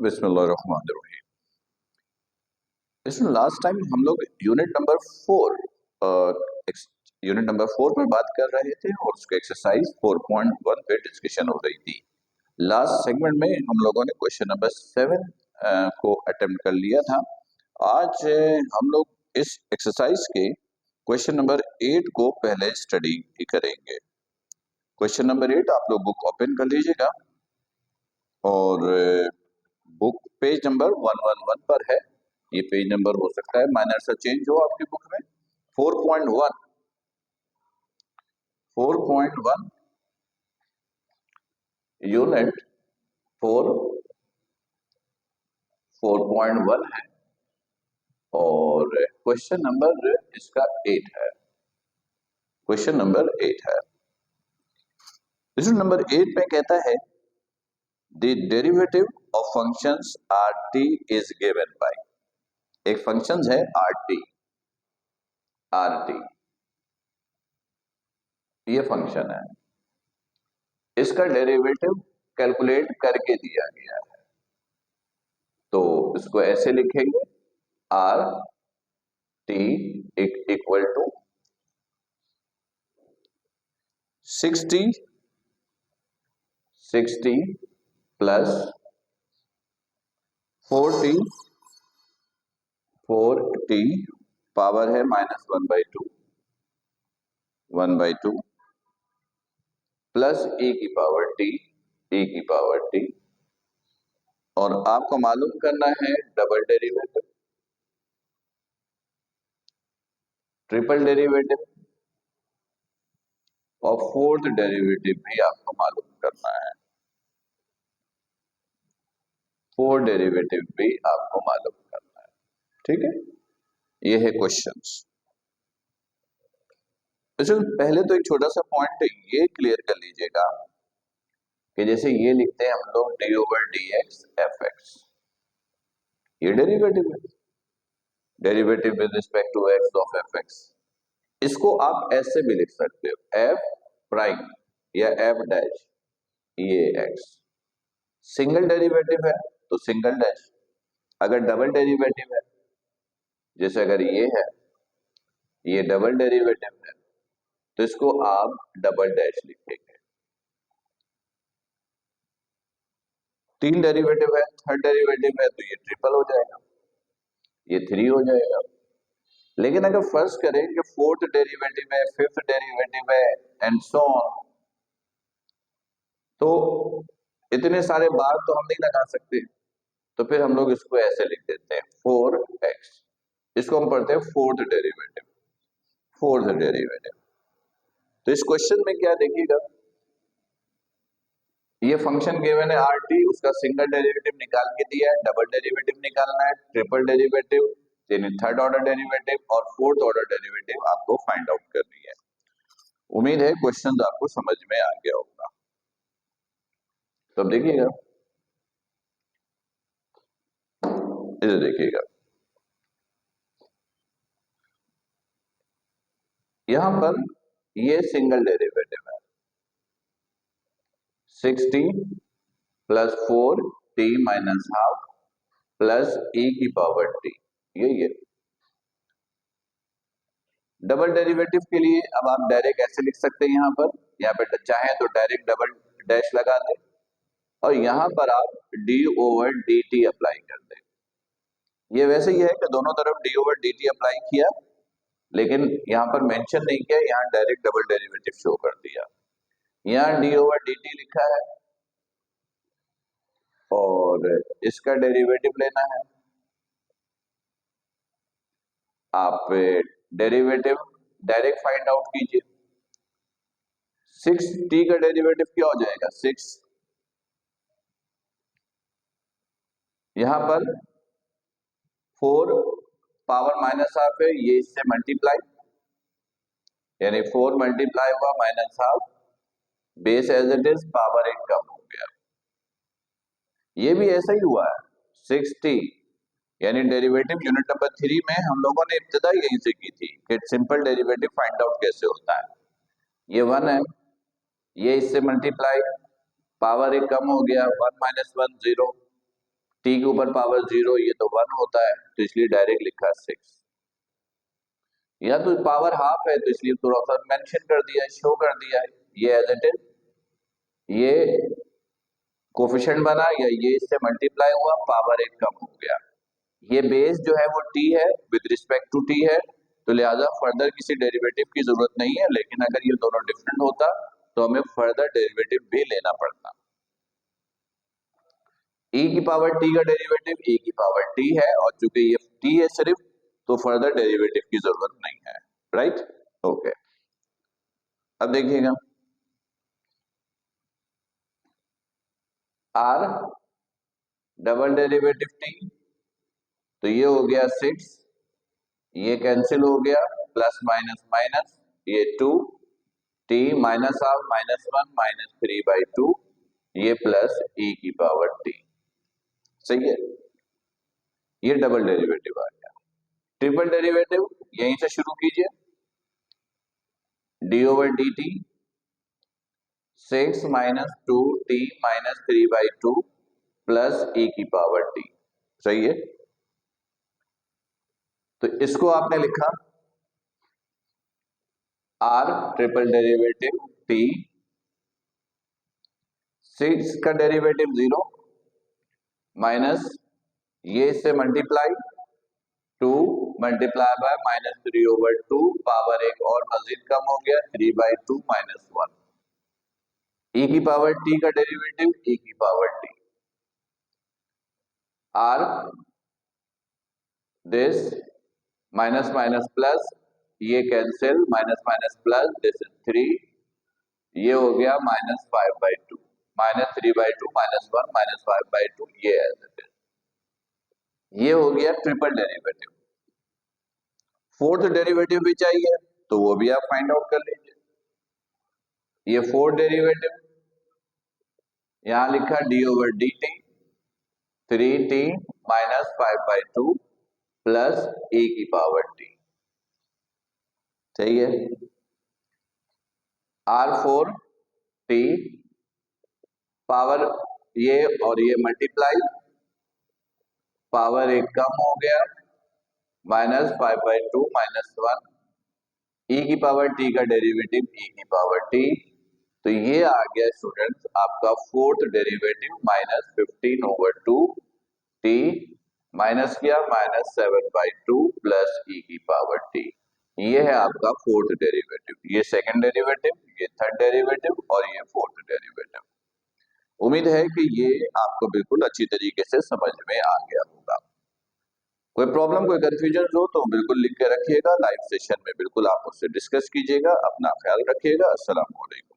बिस्मिल्लाहिर्रहमानिर्रहीम। इसमें last time हम लोग यूनिट नंबर 4 पर बात कर रहे थे और उसके एक्सरसाइज 4.1 पे डिस्कशन हो रही थी। लास्ट सेगमेंट में हम लोगों ने क्वेश्चन नंबर 7 को अटेम्प्ट कर लिया था। आज हम लोग इस एक्सरसाइज के क्वेश्चन नंबर 8 को पहले स्टडी करेंगे। क्वेश्चन नंबर 8 आप लोग बुक ओपन कर लीजिएगा और बुक पेज नंबर 111 पर है। ये पेज नंबर हो सकता है माइनर सा चेंज हो आपकी बुक में। 4.1 यूनिट 4.1 है और क्वेश्चन नंबर इसका 8 है। क्वेश्चन नंबर 8 है। क्वेश्चन नंबर 8 में कहता है the derivative of functions rt is given by. एक फंक्शन है rt ये फंक्शन है, इसका डेरिवेटिव कैलकुलेट करके दिया गया है। तो इसको ऐसे लिखेंगे R T equal to 60 plus 40 power है -1/2 प्लस e की पावर t और आपको मालूम करना है डबल डेरिवेटिव, ट्रिपल डेरिवेटिव और फोर्थ डेरिवेटिव भी आपको मालूम करना है। फोर्थ डेरिवेटिव भी आपको मालूम करना है। ठीक है, ये है क्वेश्चंस। पहले तो एक छोटा सा पॉइंट ये क्लियर कर लीजिएगा कि जैसे ये लिखते हैं हम लोग d/dx fx, ये डेरिवेटिव है, derivative with respect to x ऑफ fx। इसको आप ऐसे भी लिख सकते हो f प्राइम या f डैश, ये x। सिंगल डेरिवेटिव है तो सिंगल डैश, अगर डबल डेरिवेटिव है जैसे अगर ये है, ये डबल डेरिवेटिव है तो इसको आप डबल डैश लिखेंगे। 3 डेरिवेटिव है, थर्ड डेरिवेटिव है तो ये ट्रिपल हो जाएगा, ये 3 हो जाएगा। लेकिन अगर फर्स्ट करें कि फोर्थ डेरिवेटिव है, फिफ्थ डेरिवेटिव है एंड सो ऑन, तो इतने सारे बार तो हम नहीं लगा सकते, तो फिर हम लोग इसको ऐसे लिख देते हैं 4x। इसको हम पढ़ते हैं फोर्थ डेरिवेटिव। तो इस क्वेश्चन में क्या देखिएगा, ये फंक्शन गिवन है rt, उसका सिंगल डेरिवेटिव निकाल के दिया है, डबल डेरिवेटिव निकालना है, ट्रिपल डेरिवेटिव यानी थर्ड ऑर्डर डेरिवेटिव और फोर्थ ऑर्डर डेरिवेटिव आपको फाइंड आउट करनी है। उम्मीद है क्वेश्चन आपको समझ में आ गया होगा। तो अब देखिएगा, इधर देखिएगा, यहां पर ये सिंगल डेरिवेटिव है 60 plus 4t minus half plus e की पावर t, ये डबल डेरिवेटिव के लिए अब आप डायरेक्ट ऐसे लिख सकते हैं, यहाँ पे चाहे तो डायरेक्ट डबल डैश लगा दें और यहां पर आप d/dt अप्लाई कर दें। ये वैसे ही है कि दोनों तरफ d/dt अप्लाई किया, लेकिन यहां पर मेंशन नहीं किया, यहां डायरेक्ट डबल डेरिवेटिव शो कर दिया। यहां d/dt लिखा है और इसका डेरिवेटिव लेना है। आप डेरिवेटिव डायरेक्ट फाइंड आउट कीजिए। 6t का डेरिवेटिव क्या हो जाएगा 6, यहां पर 4 पावर माइनस हाफ है, ये इससे मल्टीप्लाई यानी 4 मल्टीप्लाई हुआ minus half, base as it is, power 1 कम हो गया। ये भी ऐसा ही हुआ है 6t, यानी डेरिवेटिव यूनिट नंबर 3 में हम लोगों ने इब्तिदा यहीं से की थी कि सिंपल डेरिवेटिव फाइंड आउट कैसे होता है। ये 1 है, ये इससे मल्टीप्लाई, पावर 1 कम हो गया, 1 - 1 0, t के ऊपर पावर 0 ये तो 1 होता है, तो इसलिए डायरेक्ट लिखा 6। या तो पावर हाफ है तो इसलिए थोड़ा सा मेंशन कर दिया, शो कर दिया है, ये एज इट इज, ये कोफिशिएंट बना या ये इससे मल्टीप्लाई हुआ, पावर एक कम हो गया। ये बेस जो है वो t है, विद रिस्पेक्ट टू t है, तो लिहाजा फर्दर किसी डेरिवेटिव की जरूरत नहीं है। लेकिन अगर ये दोनों डिफरेंट होता तो हमें फर्दर डेरिवेटिव भी लेना पड़ता। e की पावर t का डेरिवेटिव e की पावर t है, और चूंकि ये t है सिर्फ, तो फर्दर डेरिवेटिव की जरूरत नहीं है, राइट? ओके, अब देखिएगा r डबल डेरिवेटिव t, तो ये हो गया 6, ये कैंसिल हो गया, प्लस माइनस माइनस, ये 2 t minus half minus 1 minus 3/2, ये प्लस e की पावर t। सही है, ये डबल डेरिवेटिव आ गया। ट्रिपल डेरिवेटिव यहीं से शुरू कीजिए, d/dt 6 minus 2t minus 3/2 plus e की पावर t। सही है, तो इसको आपने लिखा r ट्रिपल डेरिवेटिव t, 6 का डेरिवेटिव 0 माइनस ये इससे multiply 2 multiply by minus 3/2, power एक और मजीद कम हो गया, 3/2 माइनस 1, e की पावर t का डेरिवेटिव e की power t, r this minus minus plus, ये cancel, minus minus plus, this is 3, ये हो गया माइनस 5/2, माइनस 3/2 माइनस 1 माइनस 5/2, ये है, ये हो गया ट्रिपल डेरिवेटिव। फोर्थ डेरिवेटिव भी चाहिए तो वो भी आप फाइंड आउट कर लीजिए। ये फोर्थ डेरिवेटिव यहां लिखा d/dt 3t minus 5/2 plus e की पावर t। सही है, r4t पावर ये और ये मल्टीप्लाई, पावर एक कम हो गया, माइनस 5/2 माइनस 1, e की पावर t का डेरिवेटिव e की पावर t, तो ये आ गया स्टूडेंट्स आपका fourth derivative minus 15/2 t minus किया माइनस 7/2 प्लस e की पावर t। ये है आपका फोर्थ डेरिवेटिव, ये सेकंड डेरिवेटिव, ये थर्ड डेरिवेटिव और ये फोर्थ डेरिवेटिव। उम्मीद है कि ये आपको बिल्कुल अच्छी तरीके से समझ में आ गया होगा। कोई प्रॉब्लम कोई कंफ्यूजन हो तो बिल्कुल लिख के रखिएगा, लाइव सेशन में बिल्कुल आप उससे डिस्कस कीजिएगा। अपना ख्याल रखिएगा। अस्सलाम वालेकुम।